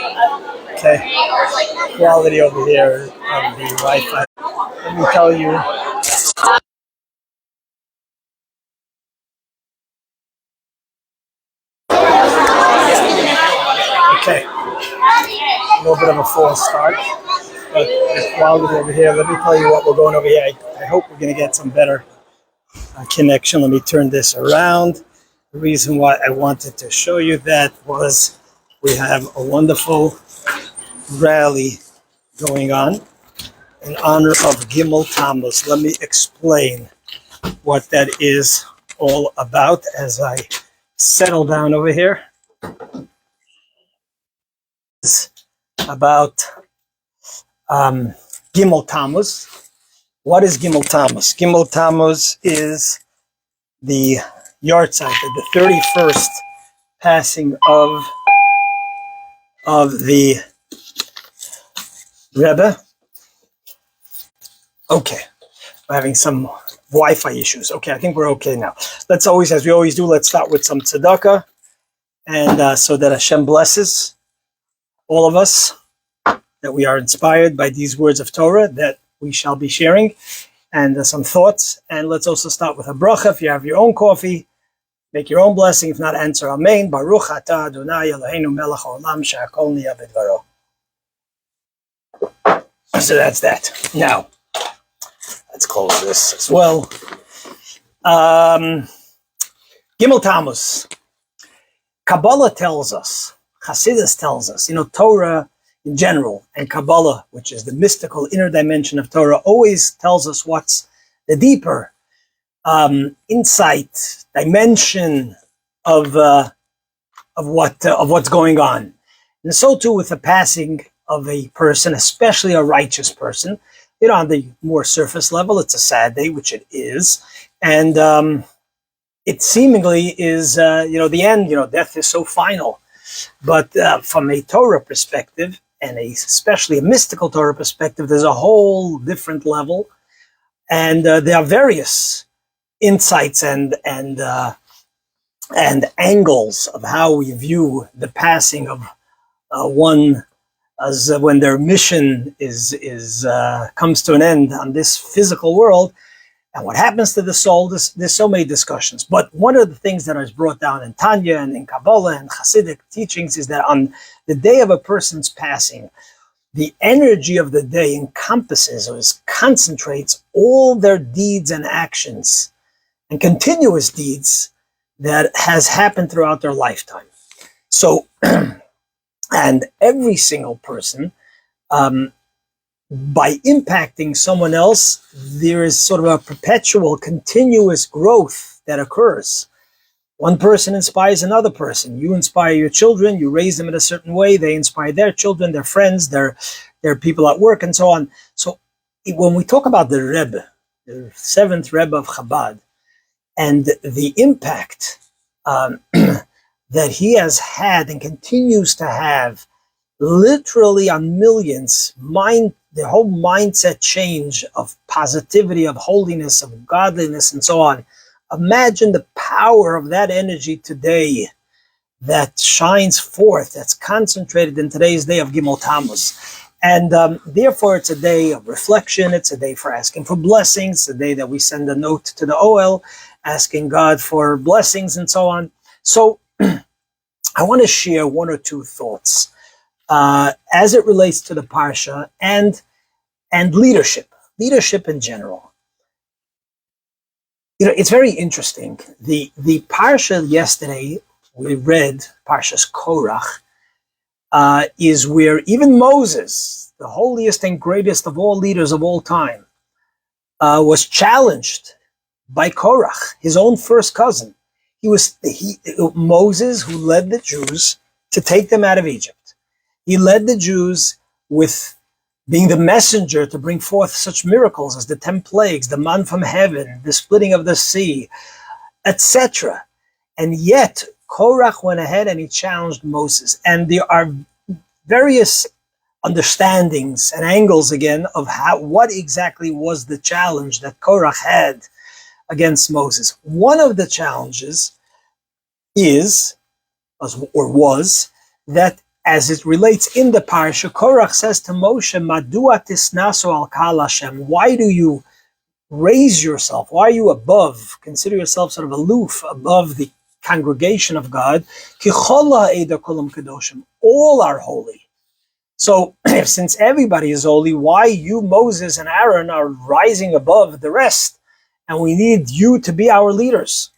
Okay, quality over here of the Wi-Fi. Let me tell you. Okay, a little bit of a false start, but the quality over here. Let me tell you what we're going over here. I hope we're going to get some better connection. Let me turn this around. The reason why I wanted to show you that was we have a wonderful rally going on in honor of Gimul Tammuz. Let me explain what that is all about as I settle down over here. It's about Gimul Tammuz. What is Gimul Tammuz? Gimul Tammuz is the yahrzeit, the 31st passing of the Rebbe. Okay, we're having some Wi-Fi issues. Okay, I think we're okay now. Let's always, as we always do, let's start with some tzedakah, and so that Hashem blesses all of us, that we are inspired by these words of Torah that we shall be sharing, and some thoughts. And let's also start with a bracha. If you have your own coffee, make your own blessing. If not, answer Amen. Baruch atah Adonai Eloheinu melech haolam she'akol niyeh b'dvaro. So that's that. Now, let's close this as well. Gimul Tammuz. Kabbalah tells us, Hasidus tells us, Torah in general and Kabbalah, which is the mystical inner dimension of Torah, always tells us what's the deeper insight, dimension of what's going on. And so too with the passing of a person, especially a righteous person. On the more surface level, it's a sad day, which it is. And it seemingly is, the end. Death is so final. But from a Torah perspective, and especially a mystical Torah perspective, there's a whole different level. And there are various insights and angles of how we view the passing of one, as when their mission is comes to an end on this physical world, and what happens to the soul. There's so many discussions. But one of the things that is brought down in Tanya and in Kabbalah and Hasidic teachings is that on the day of a person's passing, the energy of the day encompasses or concentrates all their deeds and actions and continuous deeds that has happened throughout their lifetime. So, and every single person, by impacting someone else, there is sort of a perpetual, continuous growth that occurs. One person inspires another person. You inspire your children, you raise them in a certain way, they inspire their children, their friends, their people at work, and so on. So when we talk about the Rebbe, the seventh Rebbe of Chabad, and the impact that he has had and continues to have literally on millions, the whole mindset change of positivity, of holiness, of godliness, and so on. Imagine the power of that energy today that shines forth, that's concentrated in today's day of Gimul Tammuz. And therefore, it's a day of reflection. It's a day for asking for blessings, a day that we send a note to the OL, asking God for blessings and so on. So I want to share one or two thoughts as it relates to the Parsha and leadership in general. It's very interesting. The Parsha yesterday, we read Parshas Korach, is where even Moses, the holiest and greatest of all leaders of all time, was challenged by Korach, his own first cousin. Moses, who led the Jews to take them out of Egypt. He led the Jews with being the messenger to bring forth such miracles as the 10 plagues, the man from heaven, the splitting of the sea, etc. And yet, Korach went ahead and he challenged Moses. And there are various understandings and angles again of what exactly was the challenge that Korach had against Moses. One of the challenges was that as it relates in the parsha, Korach says to Moshe, Madua tisnaso al kal Hashem. Why do you raise yourself? Why are you above? Consider yourself sort of aloof above the congregation of God. Ki chol ha'eda kulam kadoshim. All are holy. So since everybody is holy, why you, Moses and Aaron, are rising above the rest? And we need you to be our leaders.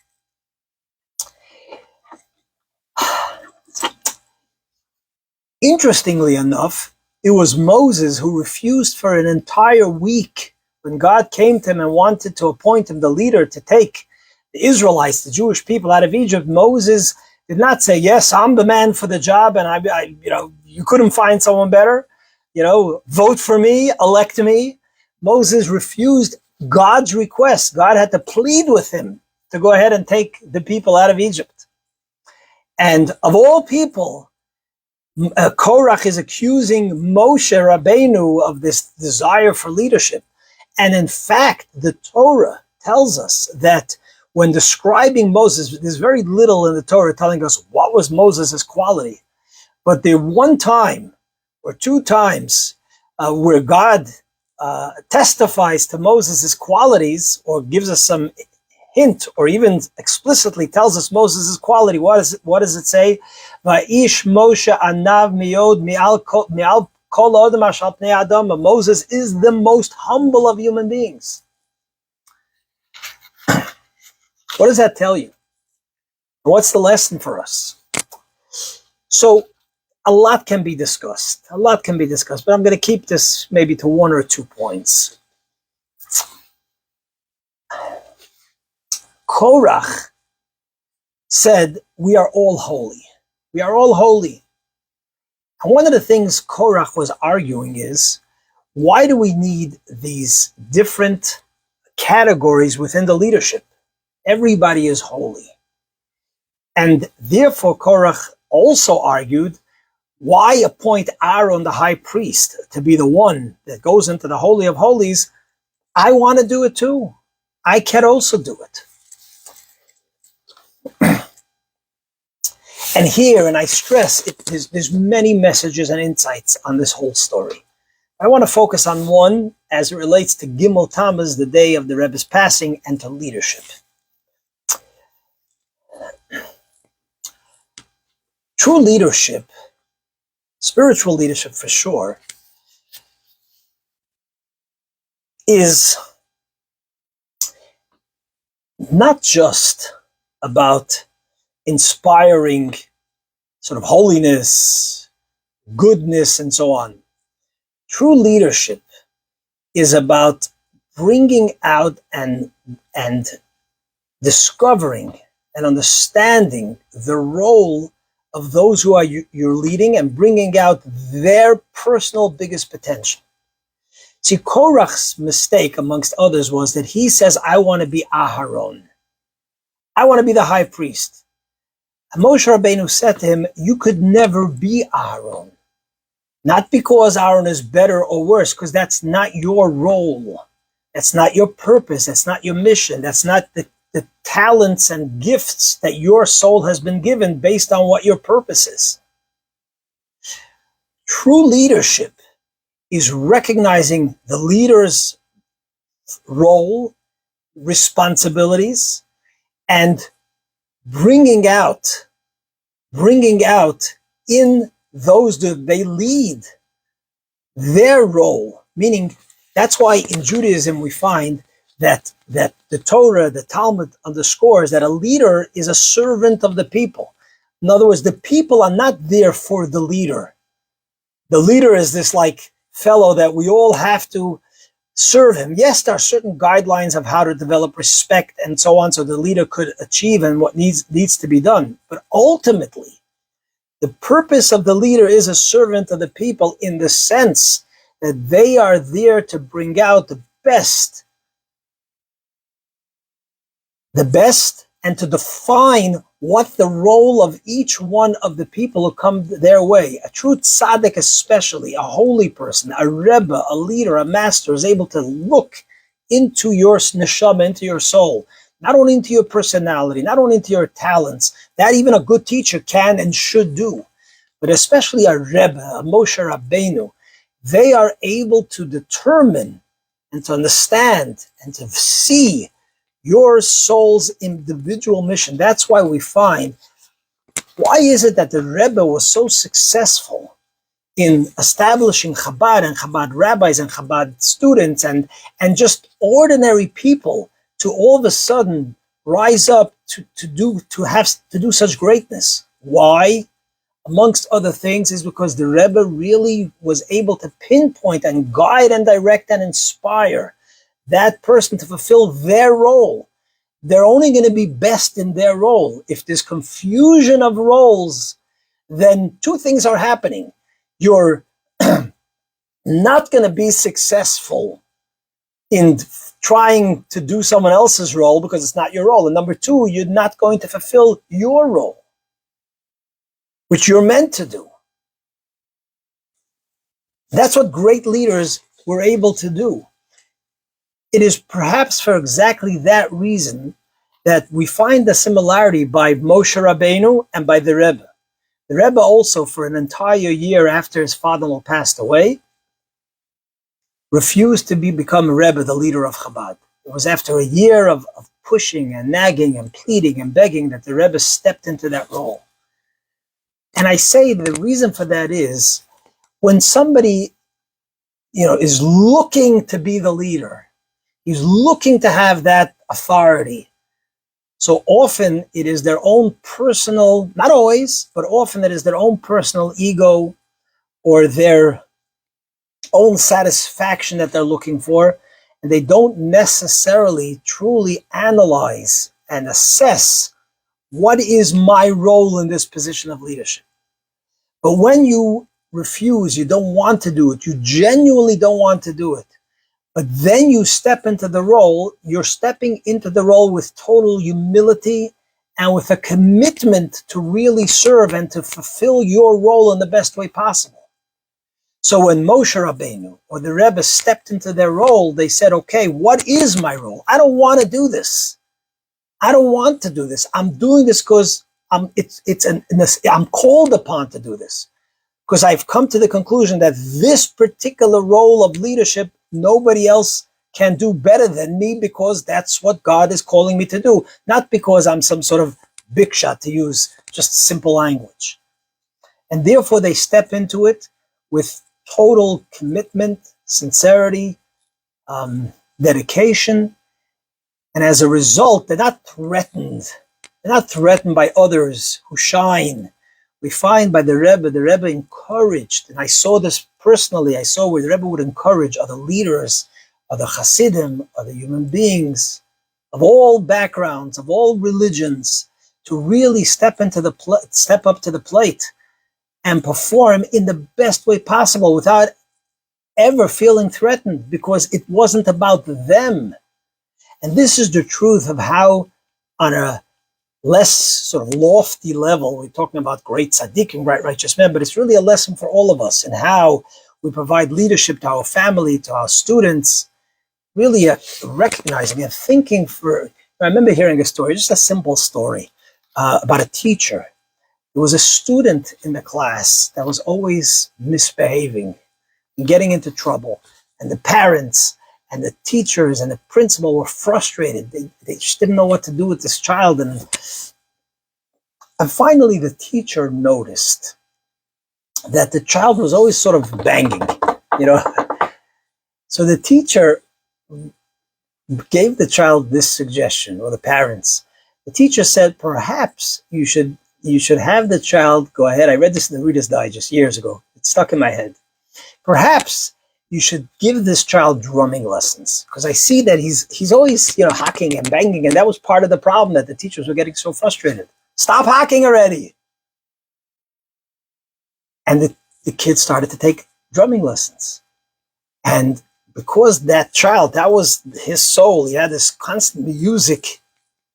Interestingly enough, it was Moses who refused for an entire week when God came to him and wanted to appoint him the leader to take the Israelites, the Jewish people, out of Egypt. Moses did not say, yes, I'm the man for the job, and I you couldn't find someone better. Vote for me, elect me. Moses refused God's request. God had to plead with him to go ahead and take the people out of Egypt. And of all people, Korach is accusing Moshe Rabbeinu of this desire for leadership. And in fact, the Torah tells us that when describing Moses, there's very little in the Torah telling us what was Moses' quality. But there one time or two times where God testifies to Moses' qualities or gives us some hint or even explicitly tells us Moses' quality. What does it say? Va'ish Moshe anav miyod mi'al kol odem ashal pnei adam. Moses is the most humble of human beings. What does that tell you? What's the lesson for us? So a lot can be discussed. But I'm going to keep this maybe to one or 2 points. Korach said, we are all holy. We are all holy. And one of the things Korach was arguing is, why do we need these different categories within the leadership? Everybody is holy. And therefore, Korach also argued, why appoint Aaron, the high priest, to be the one that goes into the Holy of Holies? I want to do it too. I can also do it. And here, and I stress, there's many messages and insights on this whole story. I want to focus on one as it relates to Gimul Tammuz, the day of the Rebbe's passing, and to leadership. True leadership, spiritual leadership for sure, is not just about inspiring sort of holiness, goodness, and so on. True leadership is about bringing out and discovering and understanding the role of those who are you're leading and bringing out their personal biggest potential. See, Korach's mistake, amongst others, was that he says, I want to be Aharon. I want to be the high priest. And Moshe Rabbeinu said to him, you could never be Aaron. Not because Aaron is better or worse, because that's not your role. That's not your purpose. That's not your mission. That's not the talents and gifts that your soul has been given based on what your purpose is. True leadership is recognizing the leader's role, responsibilities, and bringing out in those that they lead their role. Meaning, that's why in Judaism we find that the Torah, the Talmud underscores that a leader is a servant of the people. In other words, the people are not there for the leader. The leader is this like fellow that we all have to serve him. Yes, there are certain guidelines of how to develop respect and so on, so the leader could achieve and what needs to be done. But ultimately, the purpose of the leader is a servant of the people in the sense that they are there to bring out the best and to define what the role of each one of the people who come their way. A true tzaddik especially, a holy person, a rebbe, a leader, a master is able to look into your neshama, into your soul, not only into your personality, not only into your talents, that even a good teacher can and should do, but especially a Rebbe, a Moshe Rabbeinu, they are able to determine and to understand and to see your soul's individual mission. That's why we find, why is it that the Rebbe was so successful in establishing Chabad and Chabad rabbis and Chabad students and just ordinary people to all of a sudden rise up to do such greatness? Why? Amongst other things, is because the Rebbe really was able to pinpoint and guide and direct and inspire that person to fulfill their role. They're only going to be best in their role. If there's confusion of roles, then two things are happening. You're not going to be successful in trying to do someone else's role because it's not your role. And number two, you're not going to fulfill your role, which you're meant to do. That's what great leaders were able to do. It is perhaps for exactly that reason that we find the similarity by Moshe Rabbeinu and by the Rebbe. The Rebbe also, for an entire year after his father-in-law passed away, refused to become a Rebbe, the leader of Chabad. It was after a year of pushing and nagging and pleading and begging that the Rebbe stepped into that role. And I say the reason for that is, when somebody, is looking to be the leader, he's looking to have that authority. So often it is their own personal, not always, but often it is their own personal ego or their own satisfaction that they're looking for. And they don't necessarily truly analyze and assess, what is my role in this position of leadership? But when you refuse, you don't want to do it, you genuinely don't want to do it, but then you step into the role, you're stepping into the role with total humility and with a commitment to really serve and to fulfill your role in the best way possible. So when Moshe Rabbeinu or the Rebbe stepped into their role, they said, okay, what is my role? I don't want to do this. I don't want to do this. I'm doing this because I'm called upon to do this. Because I've come to the conclusion that this particular role of leadership, nobody else can do better than me, because that's what God is calling me to do. Not because I'm some sort of big shot, to use just simple language. And therefore they step into it with total commitment, sincerity, dedication. And as a result, they're not threatened. They're not threatened by others who shine. We find by the Rebbe encouraged, and I saw this personally, I saw where the Rebbe would encourage other leaders, other Hasidim, other human beings, of all backgrounds, of all religions, to really step up to the plate and perform in the best way possible without ever feeling threatened, because it wasn't about them. And this is the truth of how, on a less sort of lofty level, we're talking about great tzaddikim, right, righteous men, but it's really a lesson for all of us in how we provide leadership to our family, to our students, really recognizing and thinking for. I remember hearing a story, just a simple story, about a teacher. There was a student in the class that was always misbehaving and getting into trouble, and the parents and the teachers and the principal were frustrated. They just didn't know what to do with this child. And finally, the teacher noticed that the child was always sort of banging, So the teacher gave the child this suggestion, or the parents. The teacher said, perhaps you should have the child go ahead. I read this in the Reader's Digest years ago. It stuck in my head. Perhaps you should give this child drumming lessons, because I see that he's always, hacking and banging, and that was part of the problem, that the teachers were getting so frustrated. Stop hacking already. And the kid started to take drumming lessons. And because that child, that was his soul, he had this constant music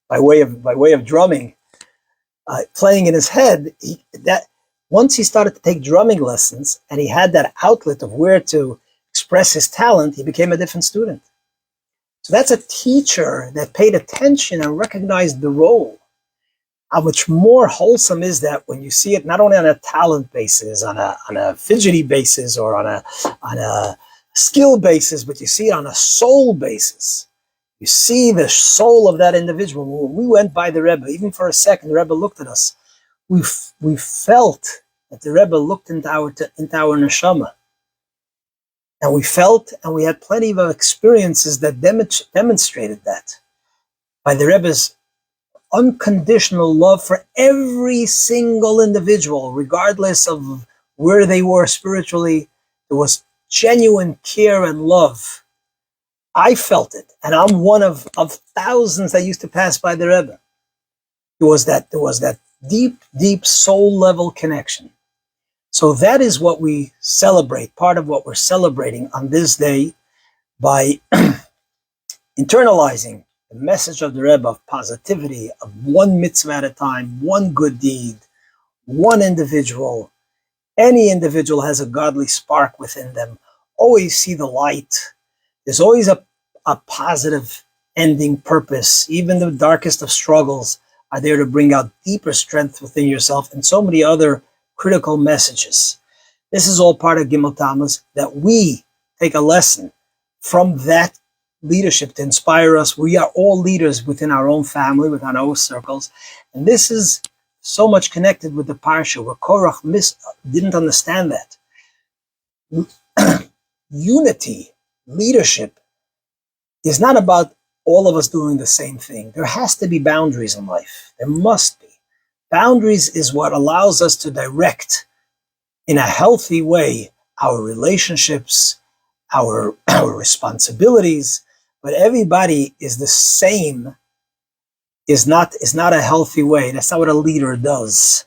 by way of drumming, playing in his head, once he started to take drumming lessons and he had that outlet of where to express his talent, he became a different student. So that's a teacher that paid attention and recognized the role. how much more wholesome is that when you see it not only on a talent basis, on a fidgety basis, or on a skill basis, but you see it on a soul basis. You see the soul of that individual. When we went by the Rebbe, even for a second, the Rebbe looked at us. We felt that the Rebbe looked into our neshama. And we felt, and we had plenty of experiences that demonstrated that. By the Rebbe's unconditional love for every single individual, regardless of where they were spiritually, there was genuine care and love. I felt it, and I'm one of thousands that used to pass by the Rebbe. There was that deep soul level connection. So that is what we celebrate, part of what we're celebrating on this day, by internalizing the message of the Rebbe of positivity, of one mitzvah at a time, one good deed, one individual. Any individual has a godly spark within them. Always see the light. There's always a positive ending purpose. Even the darkest of struggles are there to bring out deeper strength within yourself, and so many other critical messages. This is all part of Gimul Tammuz, that we take a lesson from that leadership to inspire us. We are all leaders within our own family, within our own circles. And this is so much connected with the parsha, where Korach didn't understand that. Unity, leadership, is not about all of us doing the same thing. There has to be boundaries in life. There must be. Boundaries is what allows us to direct in a healthy way our relationships, our responsibilities. But everybody is the same is not a healthy way. That's not what a leader does.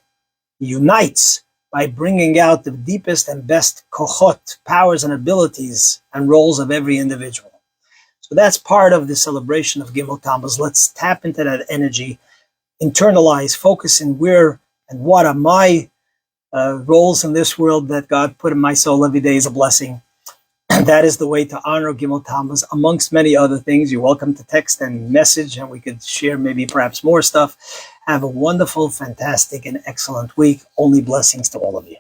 He unites by bringing out the deepest and best kochot, powers and abilities and roles of every individual. So that's part of the celebration of Gimul Tammuz. Let's tap into that energy, internalize, focus in where and what are my roles in this world that God put in my soul every day is a blessing. And that is the way to honor Gimul Tammuz, amongst many other things. You're welcome to text and message, and we could share maybe perhaps more stuff. Have a wonderful, fantastic, and excellent week. Only blessings to all of you.